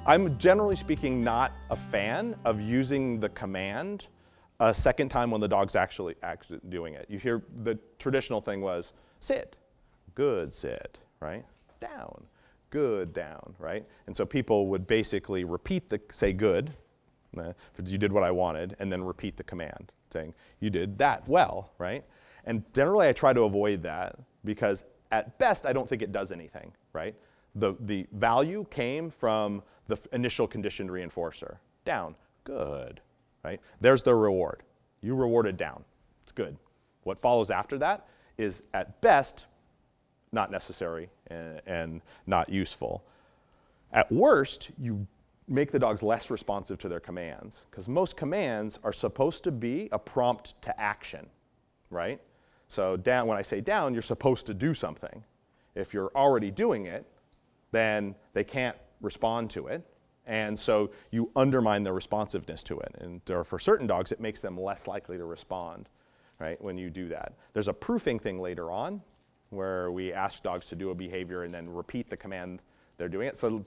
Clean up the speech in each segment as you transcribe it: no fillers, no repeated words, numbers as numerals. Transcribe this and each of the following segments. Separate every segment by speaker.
Speaker 1: I'm generally speaking not a fan of using the command a second time when the dog's actually doing it. You hear the traditional thing was sit, good sit, right? Down, good down, right? And so people would basically repeat say good, you did what I wanted, and then repeat the command saying you did that well, right? And generally I try to avoid that because at best I don't think it does anything, right? The value came from the initial conditioned reinforcer. Down, good, right? There's the reward. You rewarded down, it's good. What follows after that is at best not necessary and not useful. At worst, you make the dogs less responsive to their commands because most commands are supposed to be a prompt to action, right? So down, when I say down, you're supposed to do something. If you're already doing it, then they can't respond to it. And so you undermine their responsiveness to it. And for certain dogs, it makes them less likely to respond, right, when you do that. There's a proofing thing later on where we ask dogs to do a behavior and then repeat the command they're doing it. So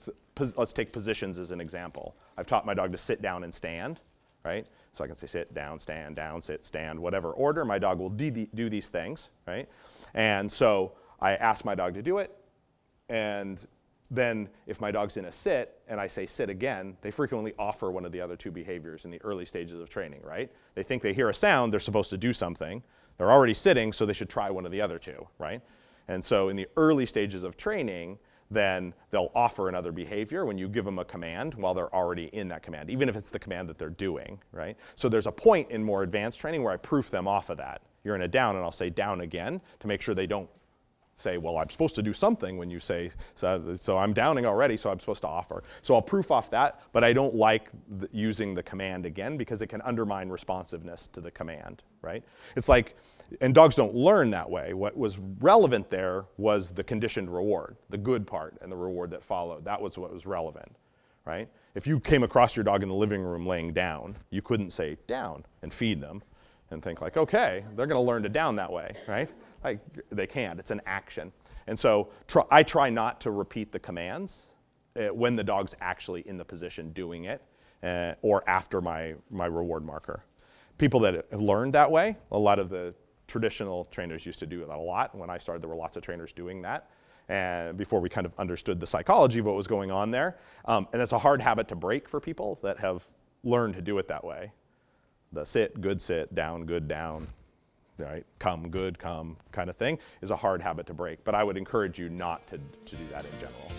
Speaker 1: let's take positions as an example. I've taught my dog to sit down and stand, right? So I can say sit, down, sit, stand, whatever order. My dog will do these things, right? And so I ask my dog to do it, and then if my dog's in a sit and I say sit again, they frequently offer one of the other two behaviors in the early stages of training, right? They think they hear a sound, they're supposed to do something. They're already sitting, so they should try one of the other two, right? And so in the early stages of training, then they'll offer another behavior when you give them a command while they're already in that command, even if it's the command that they're doing, right? So there's a point in more advanced training where I proof them off of that. You're in a down, and I'll say down again to make sure they don't say, well, I'm supposed to do something when you say, so I'm downing already, so I'm supposed to offer. So I'll proof off that, but I don't like using the command again because it can undermine responsiveness to the command, right? It's like, and dogs don't learn that way. What was relevant there was the conditioned reward, the good part and the reward that followed. That was what was relevant, right? If you came across your dog in the living room laying down, you couldn't say down and feed them and think like, okay, they're gonna learn to down that way, right? Like, they can't, it's an action. And so I try not to repeat the commands when the dog's actually in the position doing it or after my reward marker. People that have learned that way, a lot of the traditional trainers used to do that a lot. When I started, there were lots of trainers doing that. And before we kind of understood the psychology of what was going on there. And it's a hard habit to break for people that have learned to do it that way. The sit, down, good, down, right? Come, good, come kind of thing is a hard habit to break. But I would encourage you not to do that in general.